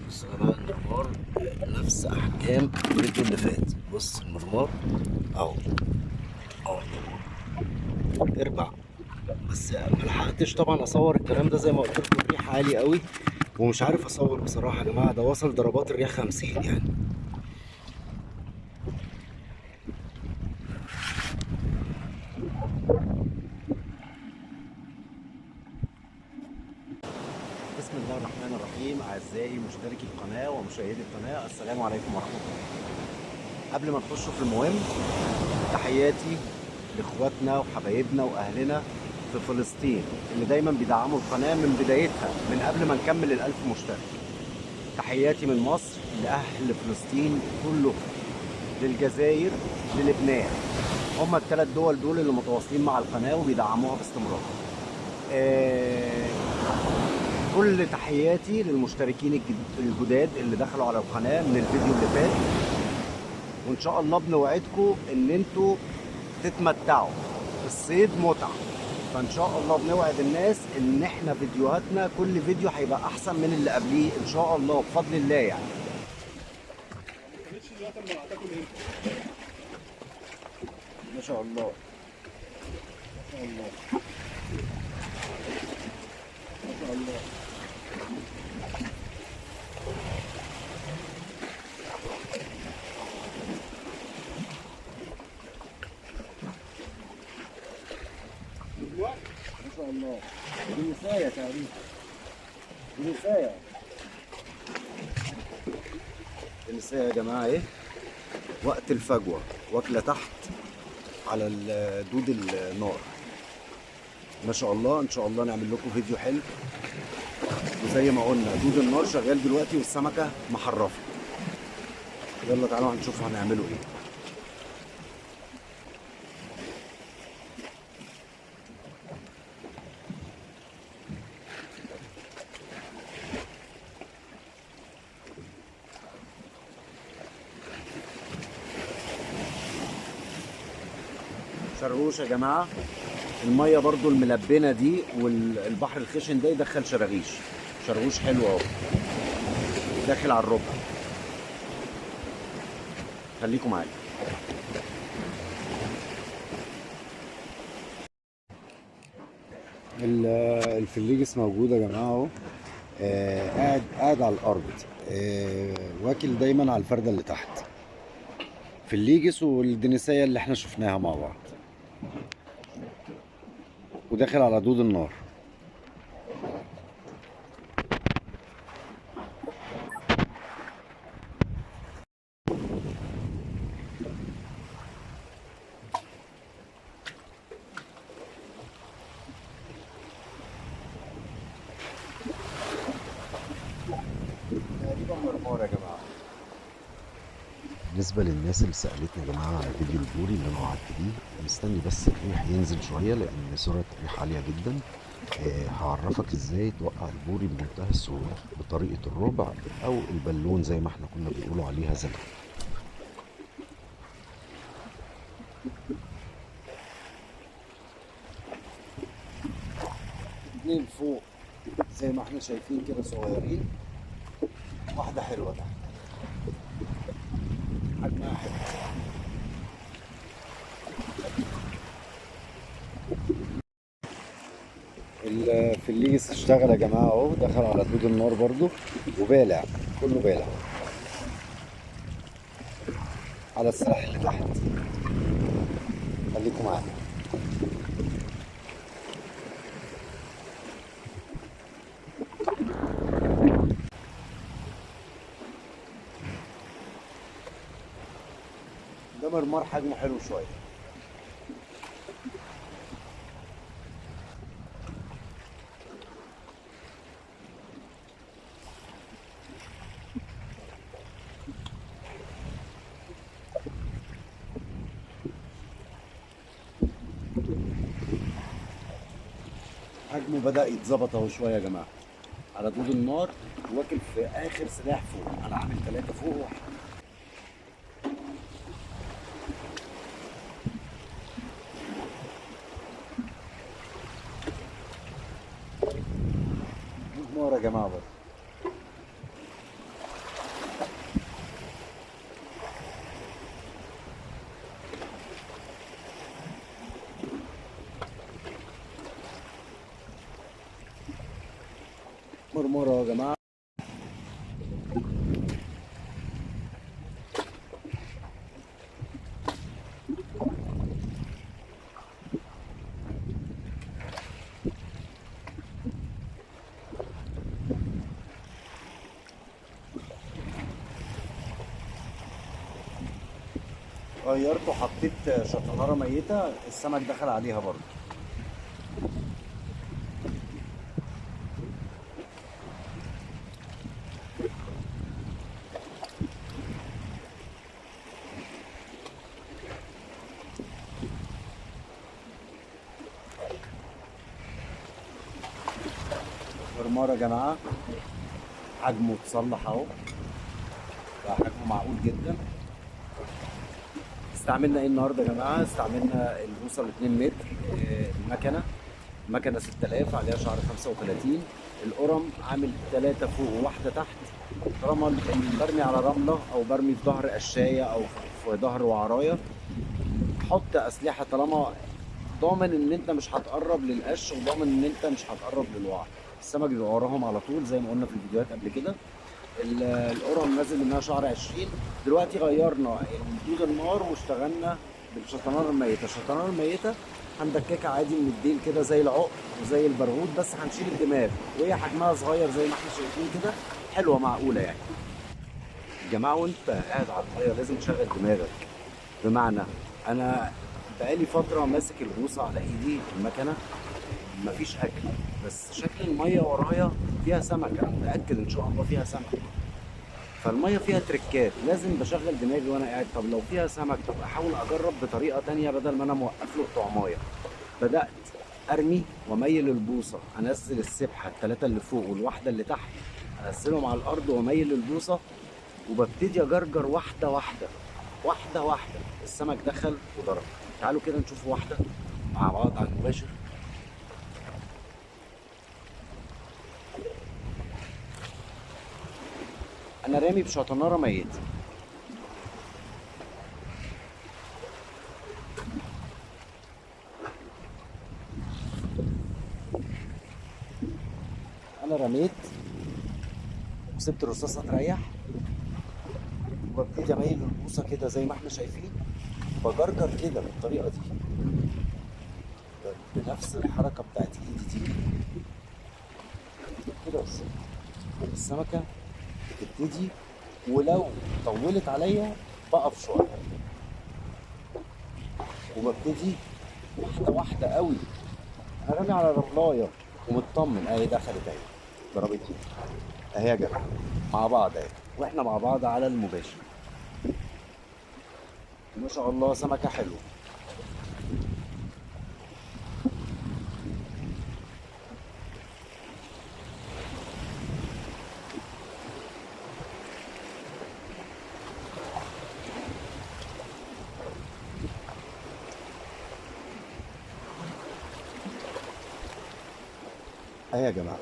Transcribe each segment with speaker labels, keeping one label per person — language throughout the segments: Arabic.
Speaker 1: بص يا جماعة المرمار نفس أحجام الفيديو اللي فات. بص المرمار أهو أهو اربع. بس ملحقتش طبعا أصور الكلام ده، زي ما قلت لكم الريح عالي قوي ومش عارف أصور بصراحة يا جماعة. ده وصل ضربات الريح 50 يعني. بسم الله الرحمن الرحيم. أعزائي مشتركي القناة ومشاهدي القناة، السلام عليكم ورحمة الله. قبل ما نخش في المهم، تحياتي لاخواتنا وحبايبنا واهلنا في فلسطين اللي دايما بيدعموا القناه من بدايتها، من قبل ما نكمل الألف مشترك. تحياتي من مصر لاهل فلسطين كلهم، للجزائر، للبنان. هما الثلاث دول اللي متواصلين مع القناه وبيدعموها باستمرار. كل تحياتي للمشتركين الجداد اللي دخلوا على القناه من الفيديو اللي فات، وان شاء الله بنوعدكم ان انتوا تتمتعوا. الصيد متعة، فان شاء الله بنوعد الناس ان احنا فيديوهاتنا كل فيديو هيبقى احسن من اللي قبليه ان شاء الله بفضل الله يعني. ما شاء الله ما شاء الله ما شاء الله. ما شاء الله. دي نساية تقريبا، دي نساية. دي نساية يا جماعة. ايه وقت الفجوة واكلة تحت على دود النار. ما شاء الله. ان شاء الله نعمل لكم فيديو حلو، وزي ما قلنا دود النار شغال دلوقتي والسمكة محرفة. يلا تعالوا هنشوف هنعمله ايه. شرغوش يا جماعة. المية برضو الملبنة دي والبحر الخشن ده يدخل شراغيش. شرغوش حلو اهو، داخل على الربع. خليكم معايا. الفليجس موجود يا جماعة اهو. قاعد على الأرض. واكل دايما على الفردة اللي تحت. فليجس والدنسية اللي احنا شفناها مع بعض، وداخل على دود النار. تقريبا مرمار يا جماعة. بالنسبة للناس اللي سألتني يا جماعة على فيديو البوري اللي أنا وعدت بيه، مستني بس الريح ينزل شوية لأن سرعة الريح عالية جدا. هعرفك ازاي توقع البوري بمنتهى السهولة بطريقة الربع أو البالون زي ما احنا كنا بنقولوا عليها زمان. اتنين فوق زي ما احنا شايفين كده صغيرين، واحدة حلوة تحت حجمها حلو. الفليس اشتغل يا جماعة اهو، دخل على دود النار برضو وبالع، كله بالع على السلاح اللي تحت. خليكم معايا. ده مرمار حجمه حلو شوية. حجمه بدأ يتظبط اهو شوية يا جماعة على دود النار، واكل في آخر سلاح فوق. أنا عامل 3 فوق وواحد. دود نار يا جماعة برضه. مرمرة يا جماعة. غيرت وحطيت شطنارة ميتة، السمك دخل عليها برضه. مرمرة يا جماعة، حجمه اتصلح اهو، بقى حجمه معقول جدا. استعملنا ايه النهارده يا جماعه؟ استعملنا البوصه ال 2 متر، المكنه 6000 عليها شعر 35، القرم عامل 3 فوق وواحده تحت. طالما برمي على رمله او برمي في ظهر قشايه او في ظهر وعرايه، حط اسلحه طالما ضامن ان انت مش هتقرب للقش وضامن ان انت مش هتقرب للوعر. السمك بيبقى وراهم على طول زي ما قلنا في الفيديوهات قبل كده. القرم نازل منها شعر 20. دلوقتي غيرنا دود النار واشتغلنا بالشطنانه الميته. الشطنانه الميته هندككها عادي من الديل كده زي العقد وزي البرغوث، بس هنشيل الدماغ وهي حجمها صغير زي ما احنا شايفين كده، حلوه معقوله يعني. يا جماعه وانت قاعد على الميه لازم تشغل دماغك. بمعنى، انا بقالي فتره ماسك الغوصه على ايدي المكنه، مفيش اكل، بس شكل الميه ورايا فيها سمك، انا متاكد ان شاء الله فيها سمك. فالميه فيها تريكات، لازم بشغل دماغي وانا قاعد. طب لو فيها سمك، طب احاول اجرب بطريقه تانية بدل ما انا موقف له الطعمايه. بدات ارمي واميل البوصه، انزل السبحه الثلاثه اللي فوق والواحده اللي تحت، انزلهم على الارض واميل البوصه، وببتدي اجرجر واحده واحده واحده واحده. السمك دخل وضرب. تعالوا كده نشوف واحده مع بعض على المباشر. انا رامي بشطناره ميت. انا رميت وسبت الرصاصه تريح، وببتدي اميل البوصه كده زي ما احنا شايفين، بجرجر كده بالطريقه دي، بنفس الحركه بتاعت ايدي دي كده بس. السمكه بتبتدي، ولو طولت عليا بقف شويه، وببتدي واحده واحده قوي. انا رامي على رملايه ومطمن، اهي دخلت اهي، ضربت اهي يا جماعه مع بعض اهي، واحنا مع بعض على المباشر. ما شاء الله سمكه حلوه. اهي يا جماعه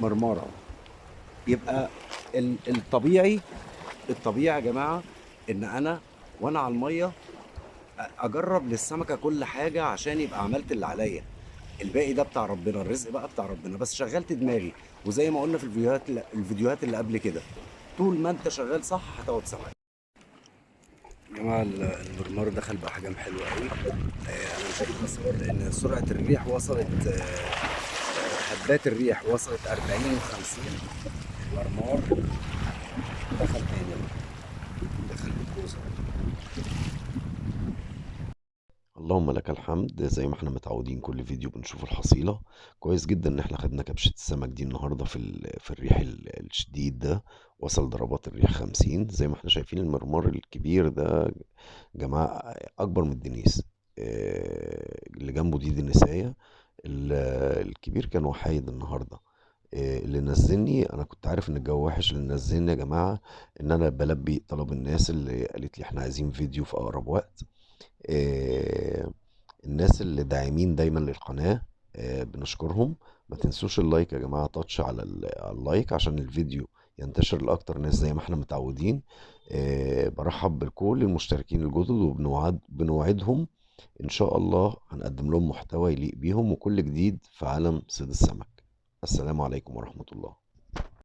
Speaker 1: مرماره. يبقى الطبيعي يا جماعه ان انا وانا على الميه اجرب للسمكه كل حاجه عشان يبقى عملت اللي عليا. الباقي ده بتاع ربنا، الرزق بقى بتاع ربنا، بس شغلت دماغي. وزي ما قلنا في الفيديوهات اللي قبل كده، طول ما انت شغال صح هتاخد سمك. يا جماعه المرمار دخل باحجام حلوه قوي. انا شايف بصور ان سرعه الريح وصلت، هبات الريح وصلت 40 و50. المرمار دخل تاني، دخل بالكوسه.
Speaker 2: اللهم لك الحمد. زي ما احنا متعودين كل فيديو بنشوف الحصيلة. كويس جدا ان احنا خدنا كبشة السمك دي النهاردة في الريح الشديد ده. وصل ضربات الريح 50. زي ما احنا شايفين المرمار الكبير ده جماعة اكبر من الدنيس. اللي جنبه دي دنساية. الكبير كان وحيد النهاردة. اللي نزلني، انا كنت عارف ان الجو وحش. اللي نزلني يا جماعة ان انا بلبي طلب الناس اللي قالت لي احنا عايزين فيديو في اقرب وقت. آه، الناس اللي داعمين دايما للقناة، بنشكرهم. ما تنسوش اللايك يا جماعة، تاتش على اللايك عشان الفيديو ينتشر لأكتر ناس زي ما احنا متعودين. برحب بكل المشتركين الجدد، وبنوعدهم إن شاء الله هنقدم لهم محتوى يليق بيهم وكل جديد في عالم صيد السمك. السلام عليكم ورحمة الله.